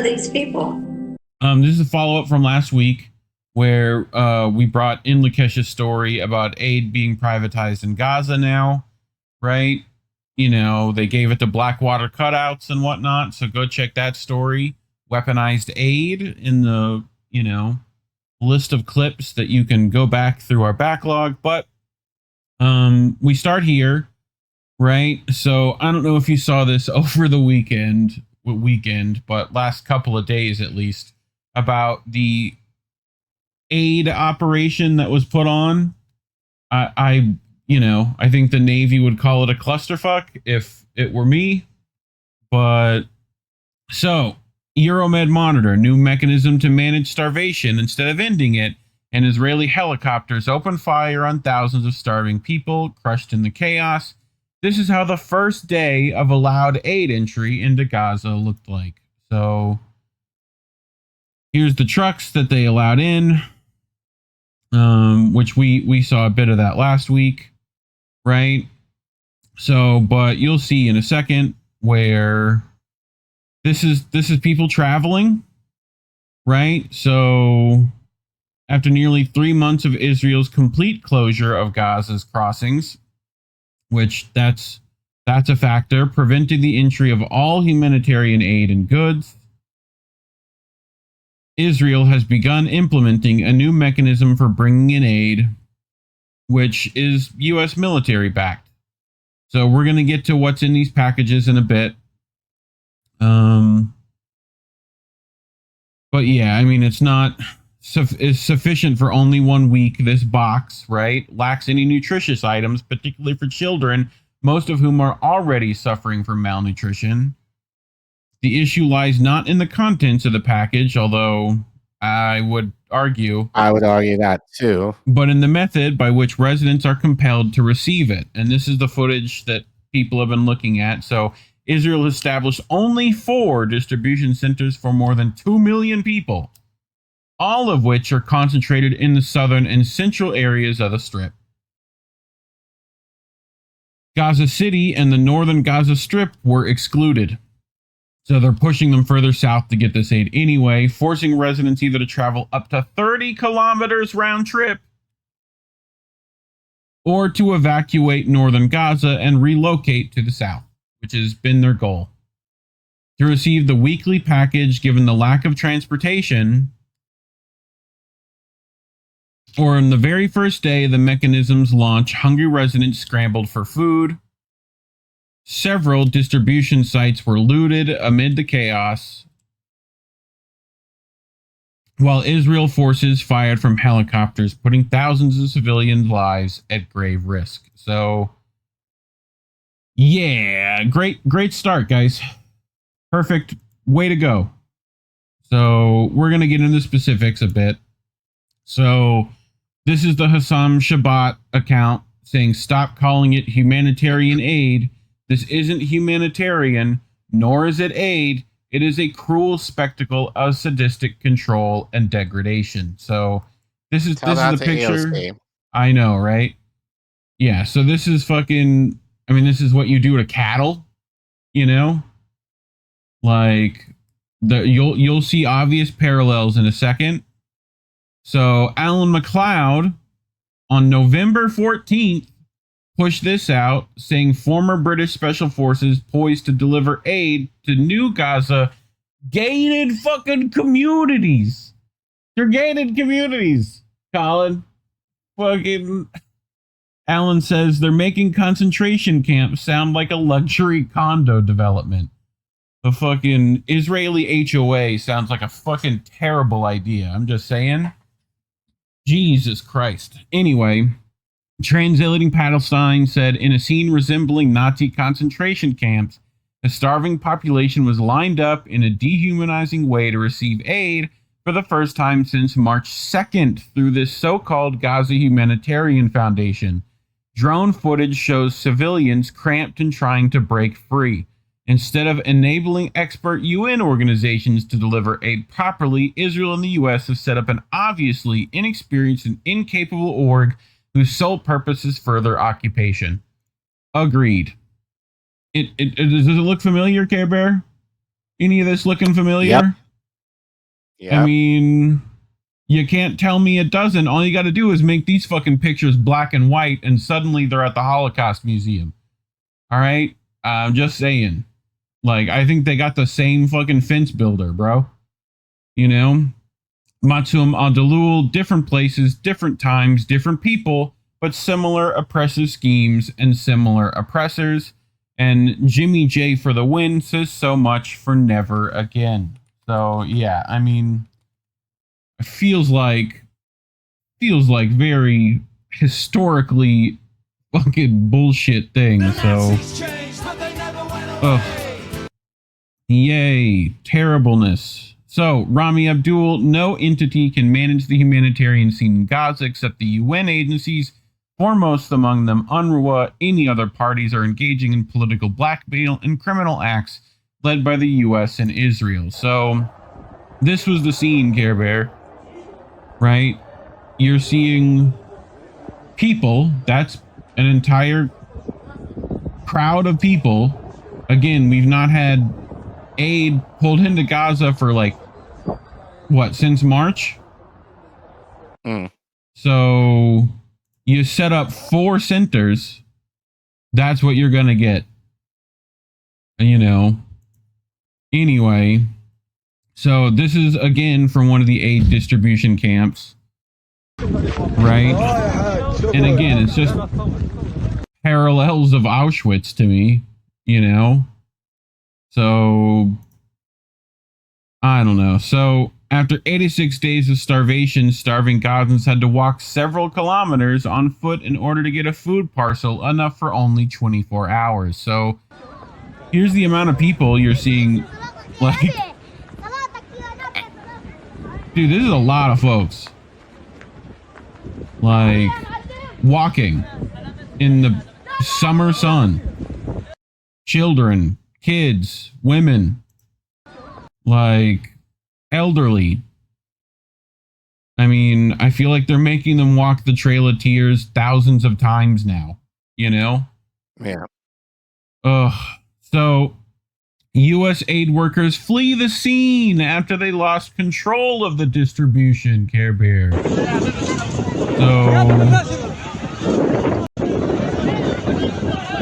are these people? This is a follow-up from last week where we brought in Lakesh's story about aid being privatized in Gaza now, right? You know, they gave it to Blackwater cutouts and whatnot, so go check that story. Weaponized aid in the, you know, list of clips that you can go back through our backlog. But we start here, right? So I don't know if you saw this over the weekend, but last couple of days at least, about the aid operation that was put on. I think the Navy would call it a clusterfuck if it were me. But so Euromed Monitor, new mechanism to manage starvation instead of ending it, and Israeli helicopters open fire on thousands of starving people crushed in the chaos. This is how the first day of allowed aid entry into Gaza looked like. So here's the trucks that they allowed in, which we saw a bit of that last week, right? So, but you'll see in a second where this is people traveling, right? So after nearly 3 months of Israel's complete closure of Gaza's crossings, which that's a factor, preventing the entry of all humanitarian aid and goods, Israel has begun implementing a new mechanism for bringing in aid, which is U.S. military backed. So we're going to get to what's in these packages in a bit. But yeah, I mean, it's not is sufficient for only 1 week. This box, right, lacks any nutritious items, particularly for children, most of whom are already suffering from malnutrition. The issue lies not in the contents of the package, although I would argue that too, but in the method by which residents are compelled to receive it. And this is the footage that people have been looking at. So Israel has established only 4 distribution centers for more than 2 million people, all of which are concentrated in the southern and central areas of the Strip. Gaza City and the northern Gaza Strip were excluded. So they're pushing them further south to get this aid anyway, forcing residents either to travel up to 30 kilometers round trip or to evacuate northern Gaza and relocate to the south, which has been their goal. To receive the weekly package, given the lack of transportation, or on the very first day of the mechanism's launch, hungry residents scrambled for food. Several distribution sites were looted amid the chaos, while Israel forces fired from helicopters, putting thousands of civilians' lives at grave risk. So, yeah, great start, guys. Perfect way to go. So, we're going to get into specifics a bit. So, this is the Hassam Shabbat account saying, stop calling it humanitarian aid. This isn't humanitarian, nor is it aid. It is a cruel spectacle of sadistic control and degradation. So this is the picture. AOC. I know, right? Yeah, so this is fucking, I mean, this is what you do to cattle, you know? Like, you'll see obvious parallels in a second. So Alan McLeod on November 14th pushed this out, saying former British Special Forces poised to deliver aid to new Gaza gated fucking communities. They're gated communities, Collin. Fucking Alan says they're making concentration camps sound like a luxury condo development. The fucking Israeli HOA sounds like a fucking terrible idea. I'm just saying. Jesus Christ. Anyway, translating Paddlestein said, in a scene resembling Nazi concentration camps, a starving population was lined up in a dehumanizing way to receive aid for the first time since March 2nd through this so-called Gaza Humanitarian Foundation. Drone footage shows civilians cramped and trying to break free. Instead of enabling expert UN organizations to deliver aid properly, Israel and the US have set up an obviously inexperienced and incapable org whose sole purpose is further occupation. Agreed. Does it look familiar, Care Bear? Any of this looking familiar? Yep. Yeah. I mean, you can't tell me it doesn't. All you got to do is make these fucking pictures black and white, and suddenly they're at the Holocaust Museum. All right? I'm just saying. Like, I think they got the same fucking fence builder, bro. You know? Matsum Andalul, different places, different times, different people, but similar oppressive schemes and similar oppressors. And Jimmy J for the win says so much for never again. So, yeah, I mean, it feels like very historically fucking bullshit thing. So, yay, terribleness. So, Rami Abdul, no entity can manage the humanitarian scene in Gaza except the UN agencies, foremost among them UNRWA. Any other parties are engaging in political blackmail and criminal acts led by the US and Israel. So, this was the scene, Care Bear, right? You're seeing people, that's an entire crowd of people. Again, we've not had aid pulled into Gaza for like, what, since March? So you set up 4 centers, that's what you're going to get. You know, anyway, so this is again from one of the aid distribution camps, right? And again, it's just parallels of Auschwitz to me, you know? So, I don't know. So, after 86 days of starvation, starving Gazans had to walk several kilometers on foot in order to get a food parcel, enough for only 24 hours. So, here's the amount of people you're seeing, like, dude, this is a lot of folks. Like, walking in the summer sun. Children, kids, women, like, elderly. I mean, I feel like they're making them walk the Trail of Tears thousands of times now, you know? Yeah. Ugh. So, U.S. aid workers flee the scene after they lost control of the distribution, Care Bear. So,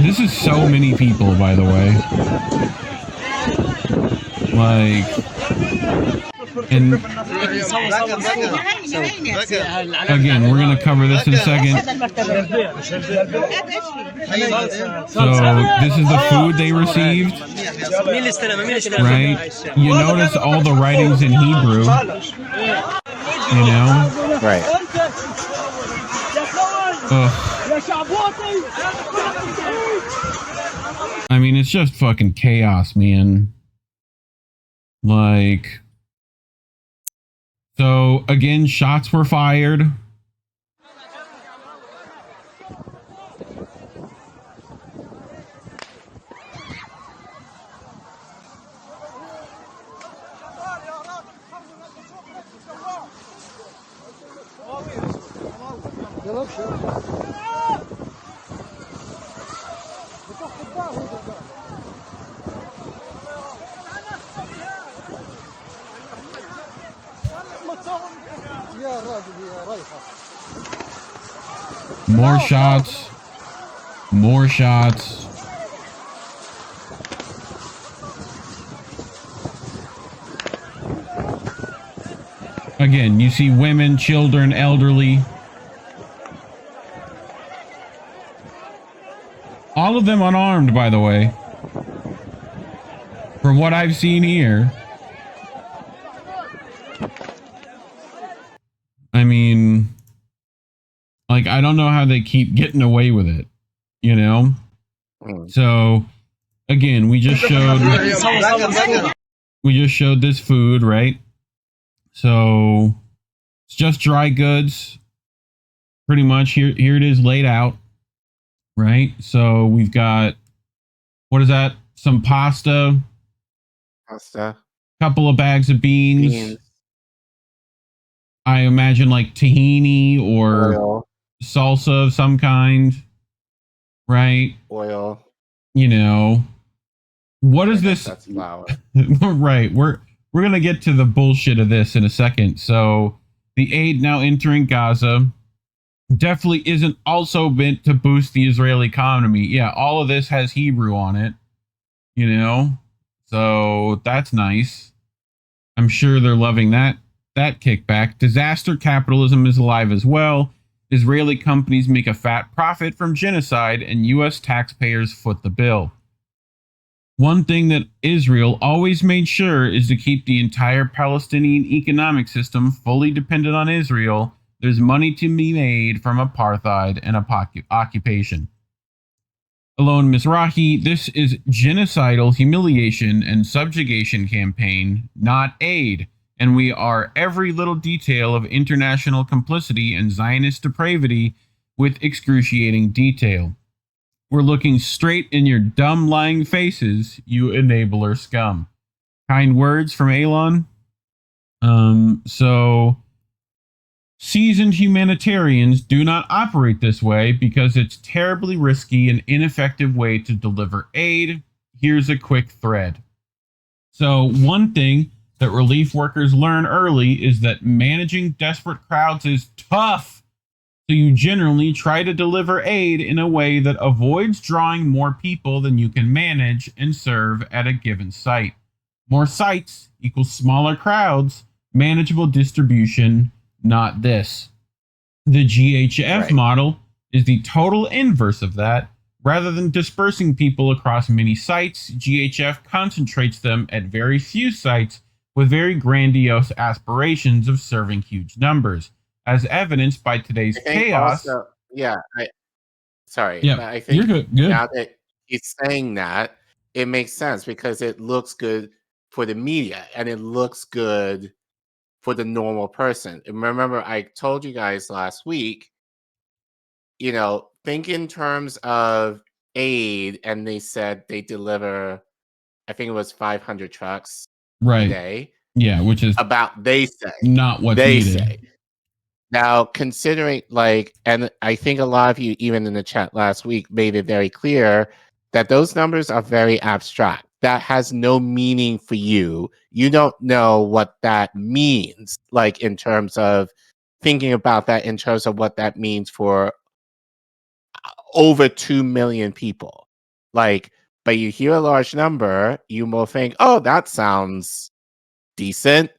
this is so many people, by the way. Like, and again, we're going to cover this in a second. So, this is the food they received, right? You notice all the writings in Hebrew, you know? Right. I mean, it's just fucking chaos, man. Like, so again, shots were fired. More shots. More shots. Again, you see women, children, elderly. All of them unarmed, by the way. From what I've seen here. I mean, like, I don't know how they keep getting away with it, you know? So, again, we just showed this food, right? So, it's just dry goods. Pretty much here it is laid out, right? So, we've got, what is that? Some pasta. Couple of bags of beans. I imagine like tahini or Oil. salsa of some kind, right? Oil. You know, what is this? That's flour. Right. we're going to get to the bullshit of this in a second. So the aid now entering Gaza definitely isn't also meant to boost the Israeli economy. Yeah, all of this has Hebrew on it, so that's nice. I'm sure they're loving that kickback. Disaster capitalism is alive as well. Israeli companies make a fat profit from genocide, and U.S. taxpayers foot the bill. One thing that Israel always made sure is to keep the entire Palestinian economic system fully dependent on Israel. There's money to be made from apartheid and occupation. Alon Mizrahi, this is genocidal humiliation and subjugation campaign, not aid. And we are every little detail of international complicity and Zionist depravity with excruciating detail. We're looking straight in your dumb lying faces, you enabler scum. Kind words from Alon. So seasoned humanitarians do not operate this way because it's terribly risky and ineffective way to deliver aid. Here's a quick thread. So one thing that relief workers learn early is that managing desperate crowds is tough. So you generally try to deliver aid in a way that avoids drawing more people than you can manage and serve at a given site. More sites equals smaller crowds, manageable distribution, not this. The GHF model is the total inverse of that. Rather than dispersing people across many sites, GHF concentrates them at very few sites with very grandiose aspirations of serving huge numbers, as evidenced by today's chaos. Also, sorry. Yeah, but I think you're good. now that he's saying that, it makes sense because it looks good for the media and it looks good for the normal person. And remember, I told you guys last week, think in terms of aid, and they said they deliver, I think it was 500 trucks a day. Yeah, which is they say not what they needed. say. Now, considering and I think a lot of you, even in the chat last week, made it very clear that those numbers are very abstract. That has no meaning for you. You don't know what that means, in terms of thinking about that, in terms of what that means for over 2 million people. But you hear a large number, you will think, oh, that sounds decent,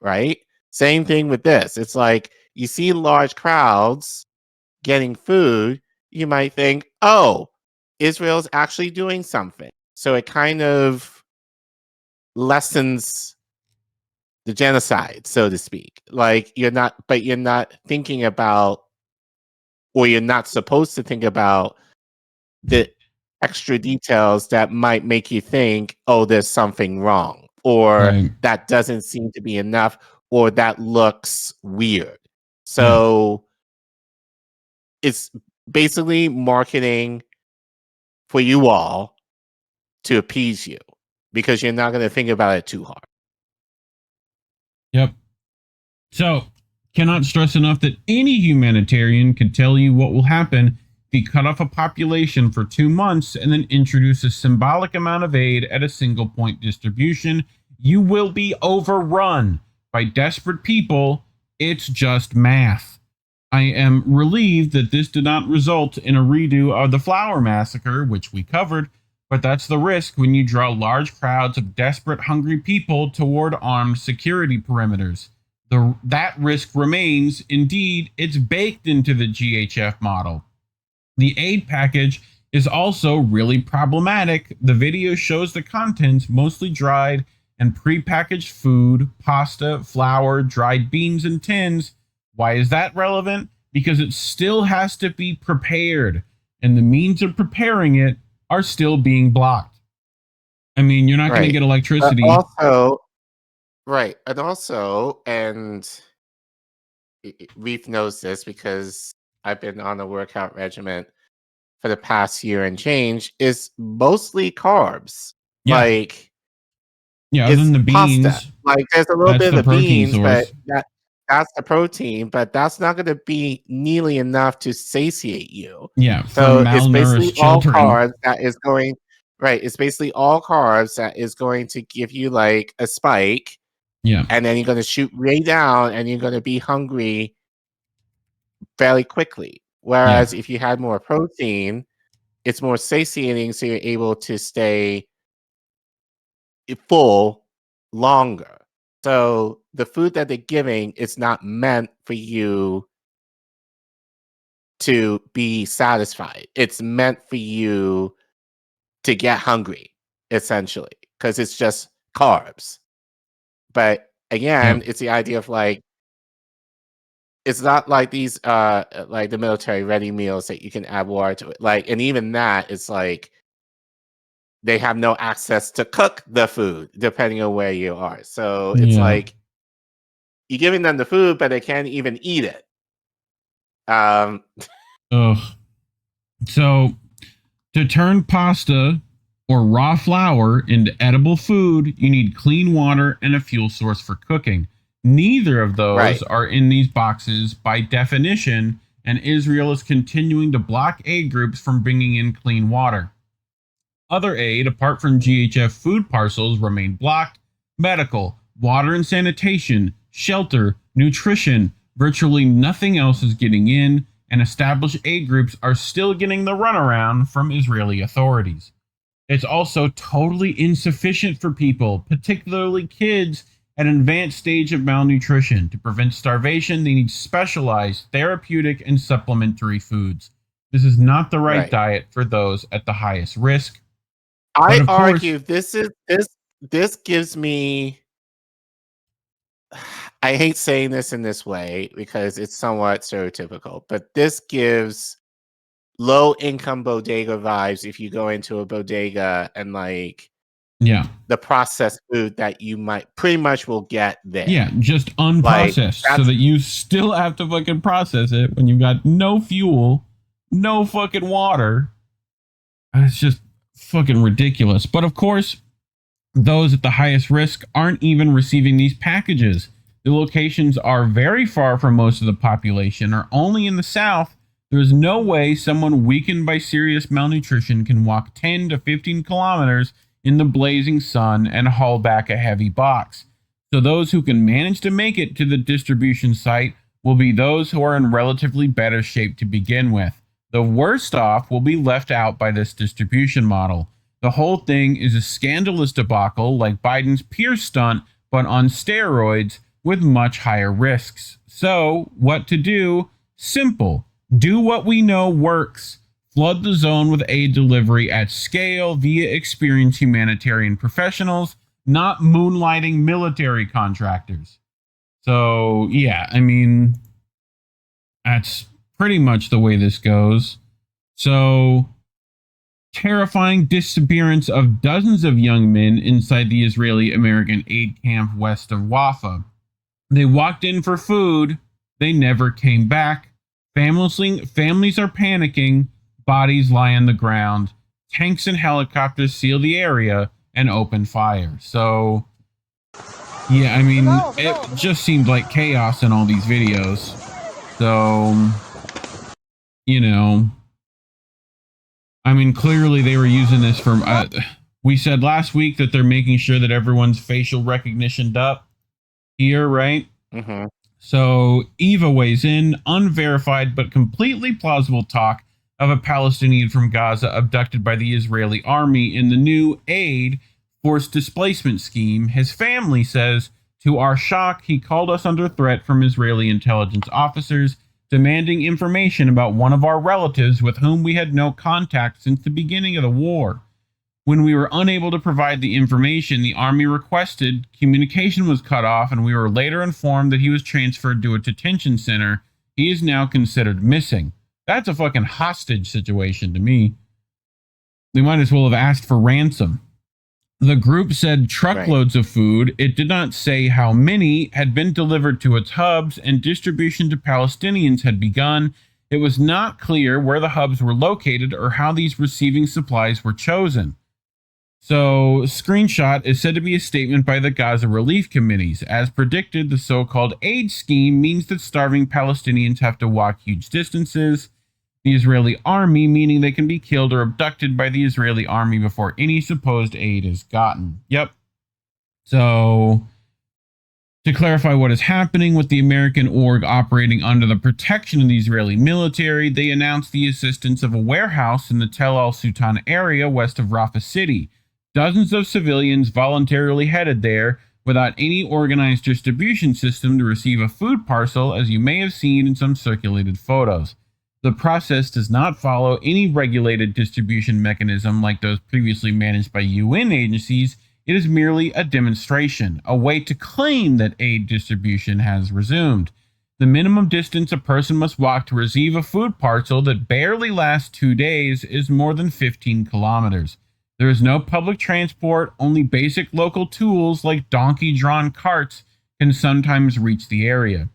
right? Same thing with this. It's you see large crowds getting food, you might think, oh, Israel's actually doing something. So it kind of lessens the genocide, so to speak. You're not thinking about, or you're not supposed to think about the extra details that might make you think, oh, there's something wrong, or that doesn't seem to be enough, or that looks weird. So it's basically marketing for you all to appease you because you're not going to think about it too hard. Yep. So, cannot stress enough that any humanitarian could tell you what will happen if you cut off a population for 2 months and then introduce a symbolic amount of aid at a single point distribution. You will be overrun by desperate people. It's just math. I am relieved that this did not result in a redo of the Flower Massacre, which we covered, but that's the risk when you draw large crowds of desperate, hungry people toward armed security perimeters. That risk remains. Indeed, it's baked into the GHF model. The aid package is also really problematic. The video shows the contents mostly dried and prepackaged food, pasta, flour, dried beans, and tins. Why is that relevant? Because it still has to be prepared, and the means of preparing it are still being blocked. I mean, you're not going to get electricity. And Reef knows this because I've been on a workout regimen for the past year and change, is mostly carbs. Other than the beans. Pasta. There's a little bit of the beans, source. But that's the protein, but that's not going to be nearly enough to satiate you. Yeah. So it's basically all carbs that is going Right. It's basically all carbs that is going to give you like a spike. Yeah. And then you're going to shoot way down and you're going to be hungry fairly quickly. Whereas if you had more protein, it's more satiating, so you're able to stay full longer. So the food that they're giving is not meant for you to be satisfied. It's meant for you to get hungry, essentially, because it's just carbs. But again, it's the idea of like, it's not like these like the military ready meals that you can add water to it. Like, and even that is like they have no access to cook the food depending on where you are. So it's like you're giving them the food, but they can't even eat it. So to turn pasta or raw flour into edible food, you need clean water and a fuel source for cooking. Neither of those are in these boxes by definition, and Israel is continuing to block aid groups from bringing in clean water. Other aid, apart from GHF food parcels, remain blocked. Medical, water and sanitation, shelter, nutrition, virtually nothing else is getting in, and established aid groups are still getting the runaround from Israeli authorities. It's also totally insufficient for people, particularly kids, at an advanced stage of malnutrition. To prevent starvation, they need specialized therapeutic and supplementary foods. This is not the right diet for those at the highest risk. I argue this gives me, I hate saying this in this way because it's somewhat stereotypical, but this gives low income bodega vibes if you go into a bodega and like the processed food that you might pretty much will get there. Yeah, just unprocessed, so that you still have to fucking process it when you've got no fuel, no fucking water. It's just fucking ridiculous. But of course, those at the highest risk aren't even receiving these packages. The locations are very far from most of the population, are only in the south. There's no way someone weakened by serious malnutrition can walk 10 to 15 kilometers in the blazing sun and haul back a heavy box. So those who can manage to make it to the distribution site will be those who are in relatively better shape to begin with. The worst off will be left out by this distribution model. The whole thing is a scandalous debacle like Biden's Pierce stunt, but on steroids with much higher risks. So, what to do? Simple. Do what we know works. Flood the zone with aid delivery at scale via experienced humanitarian professionals, not moonlighting military contractors. So, yeah, I mean, that's pretty much the way this goes. So, terrifying disappearance of dozens of young men inside the Israeli-American aid camp west of Wafa. They walked in for food. They never came back. Families are panicking. Bodies lie on the ground. Tanks and helicopters seal the area and open fire. So, yeah, I mean, it just seemed like chaos in all these videos. So, you know, I mean, clearly they were using this for, we said last week that they're making sure that everyone's facial recognitioned up here, right? Mm-hmm. So Eva weighs in, unverified but completely plausible talk of a Palestinian from Gaza abducted by the Israeli army in the new aid forced displacement scheme. His family says, to our shock, he called us under threat from Israeli intelligence officers, demanding information about one of our relatives with whom we had no contact since the beginning of the war. When we were unable to provide the information the army requested, communication was cut off, and we were later informed that he was transferred to a detention center. He is now considered missing. That's a fucking hostage situation to me. They might as well have asked for ransom. The group said truckloads of food. It did not say how many had been delivered to its hubs, and distribution to Palestinians had begun. It was not clear where the hubs were located or how these receiving supplies were chosen. So, screenshot is said to be a statement by the Gaza relief committees. As predicted, the so-called aid scheme means that starving Palestinians have to walk huge distances. the Israeli army, meaning they can be killed or abducted by the Israeli army before any supposed aid is gotten. Yep. So, to clarify what is happening with the American org operating under the protection of the Israeli military, they announced the assistance of a warehouse in the Tel al-Sultan area west of Rafah City. Dozens of civilians voluntarily headed there without any organized distribution system to receive a food parcel, as you may have seen in some circulated photos. The process does not follow any regulated distribution mechanism like those previously managed by UN agencies. It is merely a demonstration, a way to claim that aid distribution has resumed. The minimum distance a person must walk to receive a food parcel that barely lasts 2 days is more than 15 kilometers. There is no public transport, only basic local tools like donkey-drawn carts can sometimes reach the area.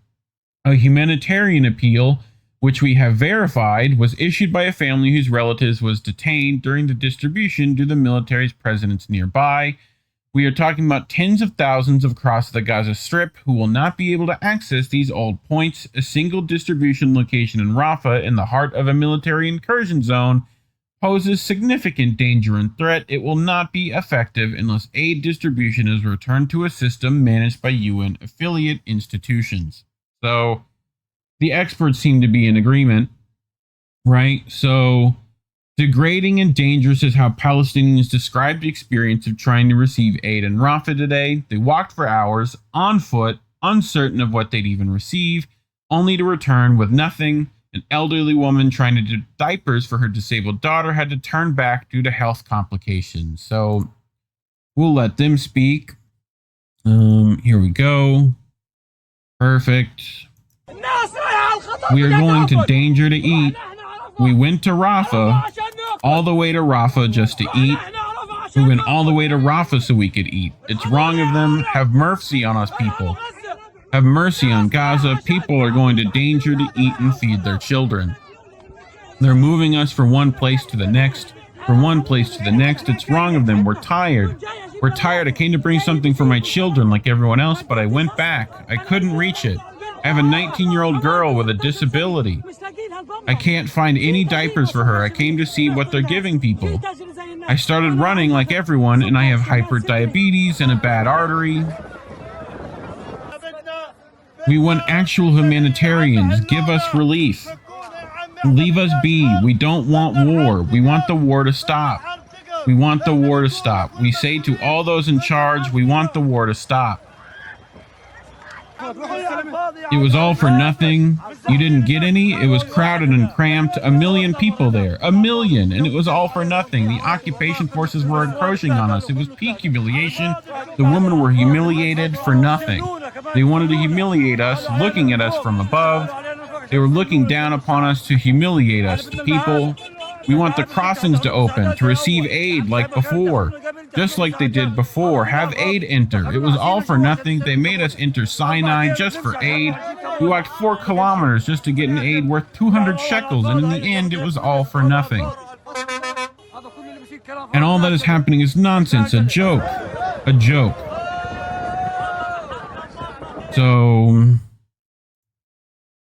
A humanitarian appeal, which we have verified, was issued by a family whose relatives was detained during the distribution due to the military's presence nearby. We are talking about tens of thousands across the Gaza Strip who will not be able to access these old points. A single distribution location in Rafah, in the heart of a military incursion zone, poses significant danger and threat. It will not be effective unless aid distribution is returned to a system managed by UN affiliate institutions. So, the experts seem to be in agreement, right? So, degrading and dangerous is how Palestinians described the experience of trying to receive aid in Rafah today. They walked for hours, on foot, uncertain of what they'd even receive, only to return with nothing. An elderly woman trying to do diapers for her disabled daughter had to turn back due to health complications. So, we'll let them speak. Here we go. Perfect. We are going to danger to eat. We went to Rafah, all the way to Rafah just to eat. We went all the way to Rafah so we could eat. It's wrong of them. Have mercy on us, people. Have mercy on Gaza. People are going to danger to eat and feed their children. They're moving us from one place to the next, from one place to the next. It's wrong of them. We're tired. We're tired. I came to bring something for my children like everyone else, but I went back. I couldn't reach it. I have a 19-year-old girl with a disability. I can't find any diapers for her. I came to see what they're giving people. I started running like everyone, and I have hyperdiabetes and a bad artery. We want actual humanitarians. Give us relief. Leave us be. We don't want war. We want the war to stop. We want the war to stop. We say to all those in charge, we want the war to stop. It was all for nothing. You didn't get any. It was crowded and cramped. 1 million people there. 1 million. And it was all for nothing. The occupation forces were encroaching on us. It was peak humiliation. The women were humiliated for nothing. They wanted to humiliate us, looking at us from above. They were looking down upon us to humiliate us, the people. We want the crossings to open, to receive aid like before. Just like they did before. Have aid enter. It was all for nothing. They made us enter Sinai just for aid. We walked 4 kilometers just to get an aid worth 200 shekels, and in the end, it was all for nothing. And all that is happening is nonsense, a joke. A joke. So,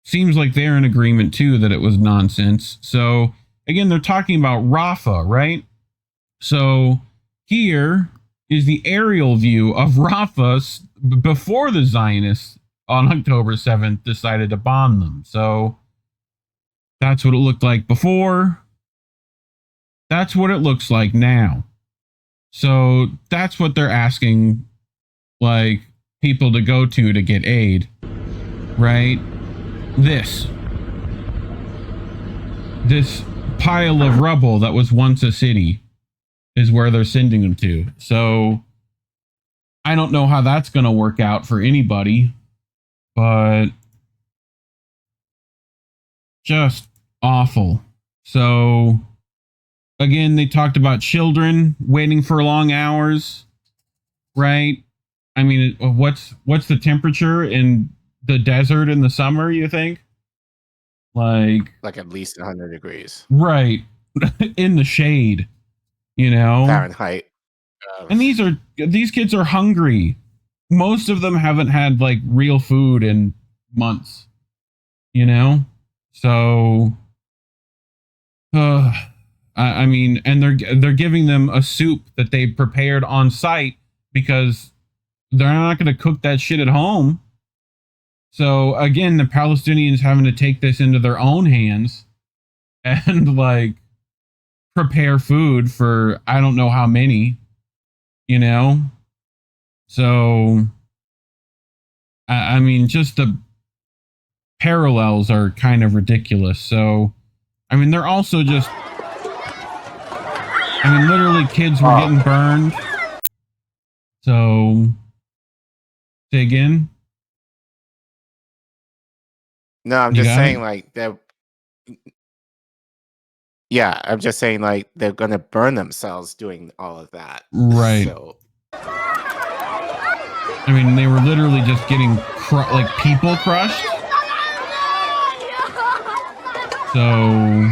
seems like they're in agreement too that it was nonsense. So, again, they're talking about Rafah, right? So, here is the aerial view of Rafah before the Zionists on October 7th decided to bomb them. So, that's what it looked like before. That's what it looks like now. So, that's what they're asking, like, people to go to get aid, right? This pile of rubble that was once a city is where they're sending them to. So I don't know how that's going to work out for anybody, but just awful. So again, they talked about children waiting for long hours, right? I mean, what's the temperature in the desert in the summer, you think? Like at least 100 degrees. Right. In the shade, you know? Fahrenheit. And these kids are hungry. Most of them haven't had like real food in months, you know? So I mean, and they're giving them a soup that they prepared on site because they're not going to cook that shit at home. So again, the Palestinians having to take this into their own hands and like prepare food for I don't know how many, you know? So I mean, just the parallels are kind of ridiculous. So I mean, they're also just I mean, literally kids were getting burned. So say again. No, I'm just saying like they're. Yeah, I'm just saying like they're gonna burn themselves doing all of that. Right. So. I mean, they were literally just getting like people crushed. So.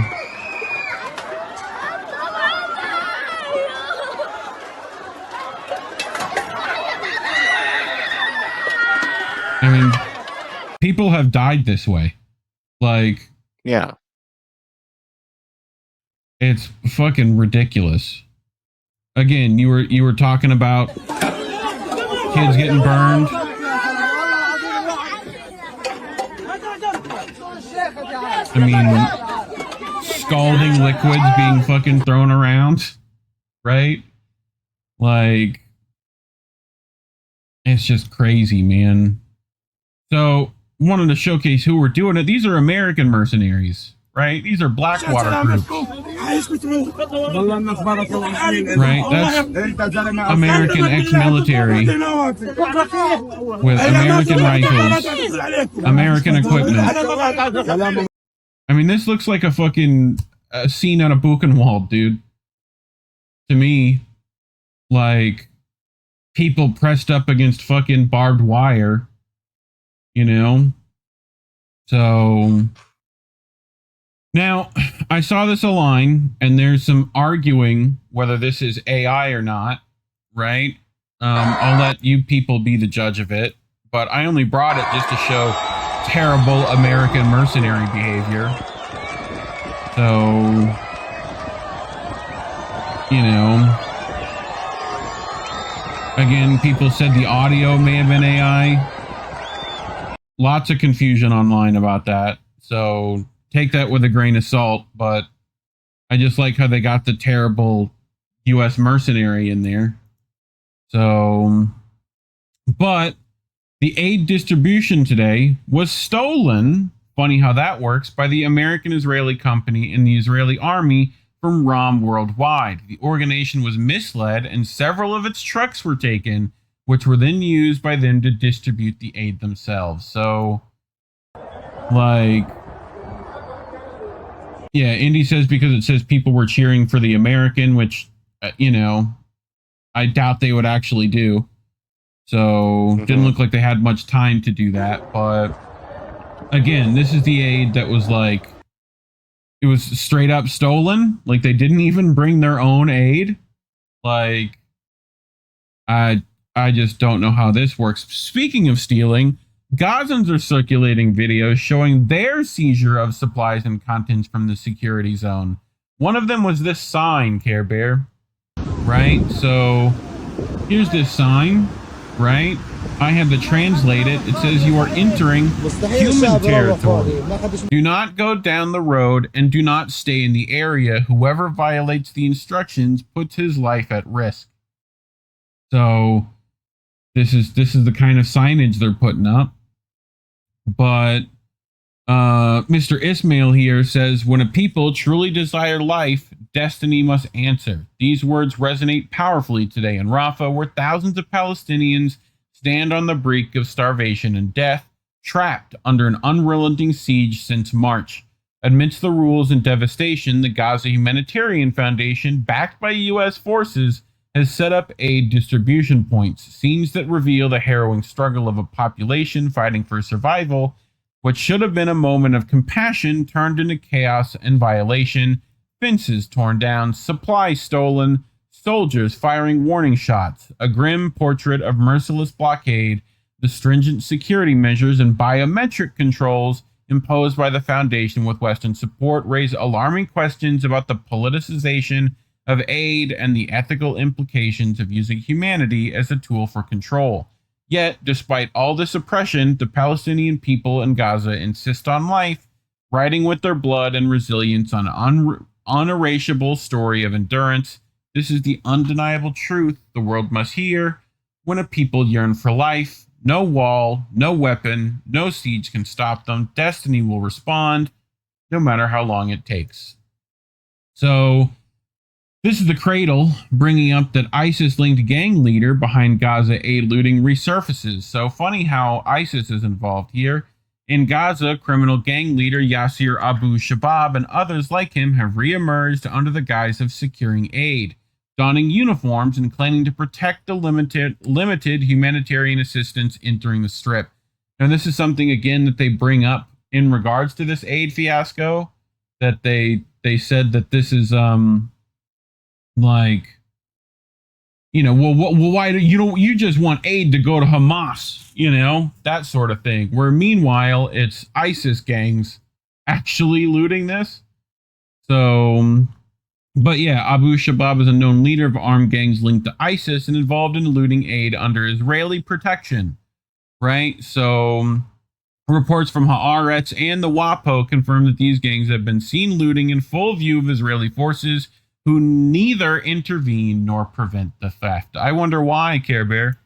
I mean, people have died this way. Like, yeah. It's fucking ridiculous. Again, you were talking about kids getting burned. I mean, scalding liquids being fucking thrown around, right? Like, it's just crazy, man. So, wanted to showcase who were doing it. These are American mercenaries, right? These are Blackwater groups. Right? That's American ex-military with American rifles, American equipment. I mean, this looks like a fucking scene out of Buchenwald, dude. To me, like, people pressed up against fucking barbed wire, you know? So, now, I saw this online, and there's some arguing whether this is AI or not, right? I'll let you people be the judge of it, but I only brought it just to show terrible American mercenary behavior. So, you know, again, people said the audio may have been AI. Lots of confusion online about that. So take that with a grain of salt, but I just like how they got the terrible US mercenary in there. So, but the aid distribution today was stolen, funny how that works, by the American-Israeli company and the Israeli army from ROM Worldwide. The organization was misled and several of its trucks were taken, which were then used by them to distribute the aid themselves. So, like, yeah, Indy says because it says people were cheering for the American, which, you know, I doubt they would actually do. So, didn't look like they had much time to do that. But, again, this is the aid that was like, it was straight up stolen. Like, they didn't even bring their own aid. Like, I just don't know how this works. Speaking of stealing, Gazans are circulating videos showing their seizure of supplies and contents from the security zone. One of them was this sign, Care Bear. Right? So, here's this sign, right? I had to translate it. It says you are entering human territory. Do not go down the road and do not stay in the area. Whoever violates the instructions puts his life at risk. So, this is the kind of signage they're putting up. But Mr. Ismail here says, when a people truly desire life, destiny must answer. These words resonate powerfully today in Rafah, where thousands of Palestinians stand on the brink of starvation and death, trapped under an unrelenting siege since March. Amidst the rules and devastation, the Gaza Humanitarian Foundation, backed by U.S. forces, has set up aid distribution points, scenes that reveal the harrowing struggle of a population fighting for survival. What should have been a moment of compassion turned into chaos and violation, fences torn down, supplies stolen, soldiers firing warning shots, a grim portrait of merciless blockade, the stringent security measures and biometric controls imposed by the foundation with Western support raise alarming questions about the politicization of aid and the ethical implications of using humanity as a tool for control. Yet, despite all this oppression, the Palestinian people in Gaza insist on life, writing with their blood and resilience on an unerasable story of endurance. This is the undeniable truth the world must hear. When a people yearn for life, no wall, no weapon, no siege can stop them. Destiny will respond, no matter how long it takes. So, this is the Cradle bringing up that ISIS-linked gang leader behind Gaza aid looting resurfaces. So funny how ISIS is involved here. In Gaza, criminal gang leader Yasser Abu Shabab and others like him have reemerged under the guise of securing aid, donning uniforms and claiming to protect the limited humanitarian assistance entering the Strip. And this is something, again, that they bring up in regards to this aid fiasco, that they said that this is... like, you know, well, why do you just want aid to go to Hamas, you know, that sort of thing, where meanwhile it's ISIS gangs actually looting this. So, but yeah, Abu Shabab is a known leader of armed gangs linked to ISIS and involved in looting aid under Israeli protection, right? So reports from Haaretz and the WAPO confirm that these gangs have been seen looting in full view of Israeli forces, who neither intervene nor prevent the theft. I wonder why, Care Bear.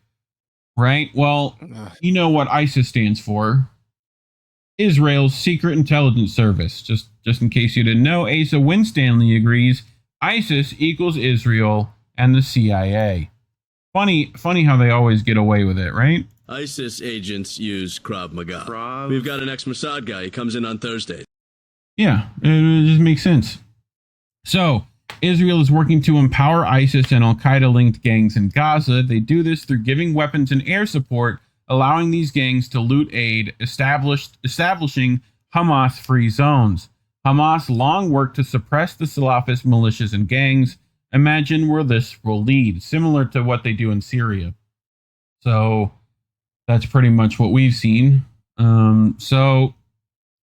Right? Well, you know what ISIS stands for. Israel's Secret Intelligence Service. Just in case you didn't know, Asa Winstanley agrees ISIS equals Israel and the CIA. Funny how they always get away with it, right? ISIS agents use Krav Maga. We've got an ex-Mossad guy. He comes in on Thursday. Yeah, it just makes sense. So, Israel is working to empower ISIS and Al-Qaeda-linked gangs in Gaza. They do this through giving weapons and air support, allowing these gangs to loot aid, establishing Hamas-free zones. Hamas long worked to suppress the Salafist militias and gangs. Imagine where this will lead, similar to what they do in Syria. So that's pretty much what we've seen. So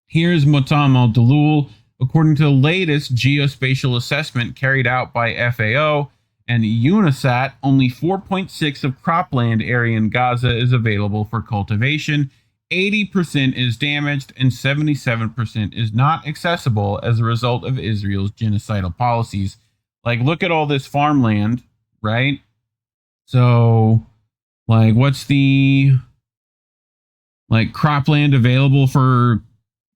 here's Motam al-Dalul. According to the latest geospatial assessment carried out by FAO and UNISAT, only 4.6% of cropland area in Gaza is available for cultivation. 80% is damaged and 77% is not accessible as a result of Israel's genocidal policies. Like, look at all this farmland, right? So, like, what's the, like, cropland available for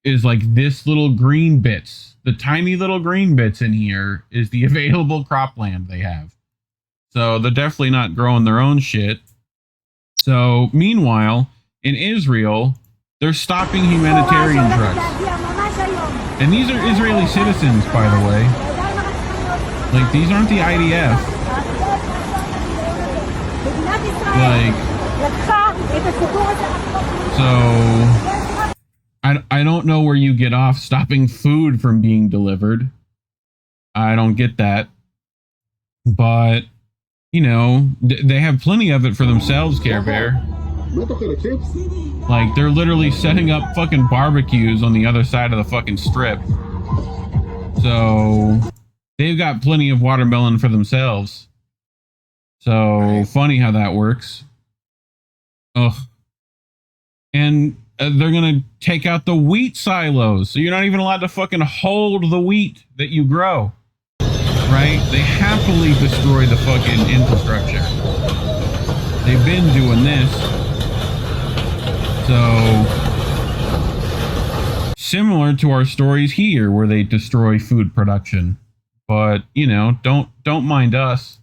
is like this little green bits. The tiny little green bits in here is the available cropland they have. So they're definitely not growing their own shit. So meanwhile, in Israel, they're stopping humanitarian trucks. And these are Israeli citizens, by the way. Like, these aren't the IDF. Like, so I don't know where you get off stopping food from being delivered. I don't get that. But, you know, they have plenty of it for themselves, Care Bear. Like, they're literally setting up fucking barbecues on the other side of the fucking strip. So, they've got plenty of watermelon for themselves. So, funny how that works. Ugh. And they're going to take out the wheat silos. So you're not even allowed to fucking hold the wheat that you grow. Right? They happily destroy the fucking infrastructure. They've been doing this. So, similar to our stories here where they destroy food production. But, you know, don't mind us.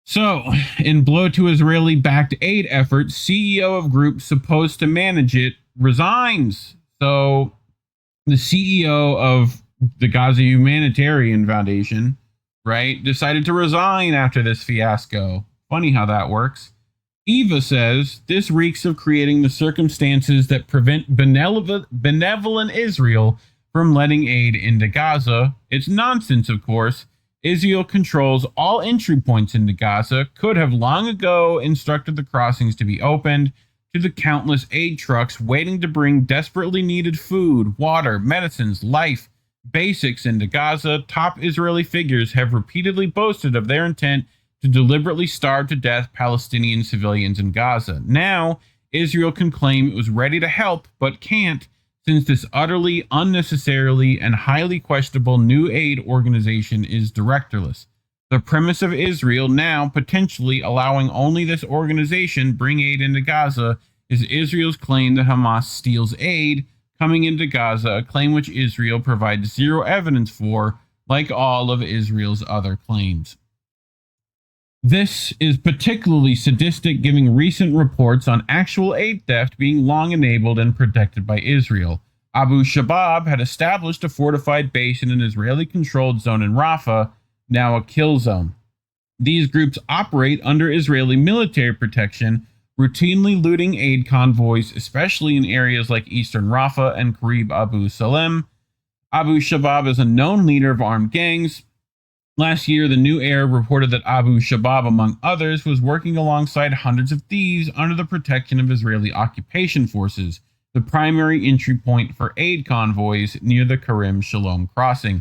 So, in blow to Israeli-backed aid efforts, CEO of group supposed to manage it resigns. So, the CEO of the Gaza Humanitarian Foundation, right, decided to resign after this fiasco. Funny how that works. Eva says, this reeks of creating the circumstances that prevent benevolent Israel from letting aid into Gaza. It's nonsense, of course. Israel controls all entry points into Gaza, could have long ago instructed the crossings to be opened. to the countless aid trucks waiting to bring desperately needed food, water, medicines, life, basics into Gaza, top Israeli figures have repeatedly boasted of their intent to deliberately starve to death Palestinian civilians in Gaza. Now, Israel can claim it was ready to help, but can't, since this utterly, unnecessarily, and highly questionable new aid organization is directorless. The premise of Israel now potentially allowing only this organization bring aid into Gaza is Israel's claim that Hamas steals aid coming into Gaza, a claim which Israel provides zero evidence for, like all of Israel's other claims. This is particularly sadistic, given recent reports on actual aid theft being long enabled and protected by Israel. Abu Shabab had established a fortified base in an Israeli-controlled zone in Rafah, now a kill zone. These groups operate under Israeli military protection, routinely looting aid convoys, especially in areas like eastern Rafah and Qarib Abu Salem. Abu Shabab is a known leader of armed gangs. Last year, the New Era reported that Abu Shabab, among others, was working alongside hundreds of thieves under the protection of Israeli occupation forces, the primary entry point for aid convoys near the Karim Shalom crossing.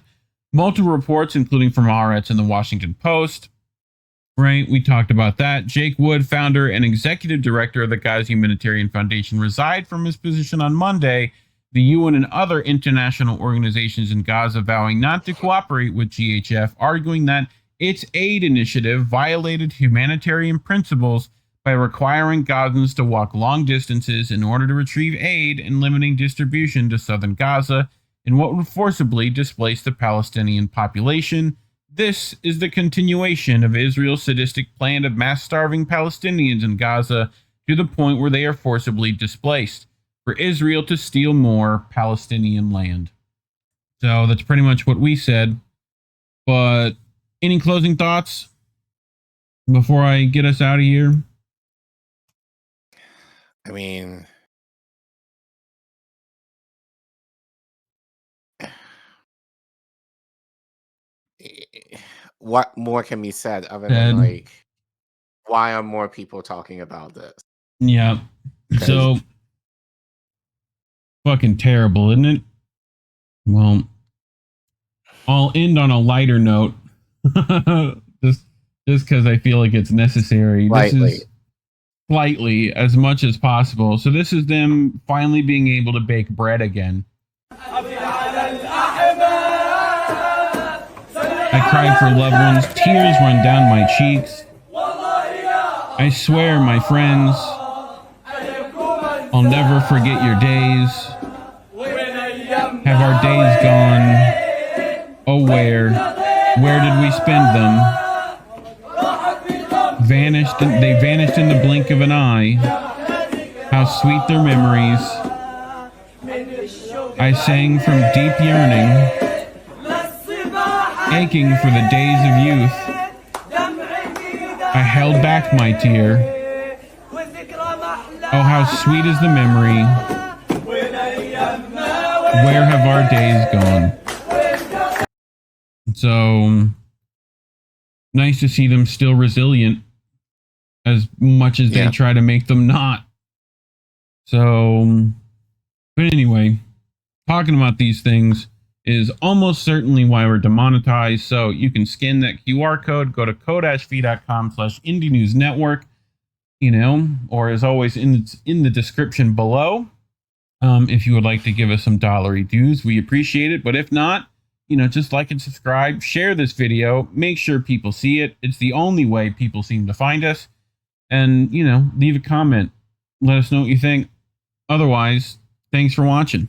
Multiple reports, including from Haaretz and the Washington Post. Right, we talked about that. Jake Wood, founder and executive director of the Gaza Humanitarian Foundation, resigned from his position on Monday. The UN and other international organizations in Gaza vowing not to cooperate with GHF, arguing that its aid initiative violated humanitarian principles by requiring Gazans to walk long distances in order to retrieve aid and limiting distribution to southern Gaza in what would forcibly displace the Palestinian population. This is the continuation of Israel's sadistic plan of mass starving Palestinians in Gaza to the point where they are forcibly displaced, for Israel to steal more Palestinian land. So that's pretty much what we said. But any closing thoughts before I get us out of here? I mean, what more can be said other than like, why are more people talking about this? Yeah. So fucking terrible, isn't it? Well, I'll end on a lighter note. just because I feel like it's necessary. Slightly. This is slightly, as much as possible. So this is them finally being able to bake bread again. I cried for loved ones. Tears run down my cheeks. I swear, my friends, I'll never forget your days. Have our days gone? Oh, where did we spend them? They vanished in the blink of an eye. How sweet their memories. I sang from deep yearning, aching for the days of youth. I held back my tear. Oh, how sweet is the memory. Where have our days gone? So, nice to see them still resilient, as much as they try to make them not. So, but anyway, talking about these things is almost certainly why we're demonetized. So you can scan that QR code, go to ko-fi.com/indienewsnetwork, or as always in the description below. If you would like to give us some dollary dues, we appreciate it. But if not, just like and subscribe, share this video, make sure people see it. It's the only way people seem to find us. And, leave a comment. Let us know what you think. Otherwise, thanks for watching.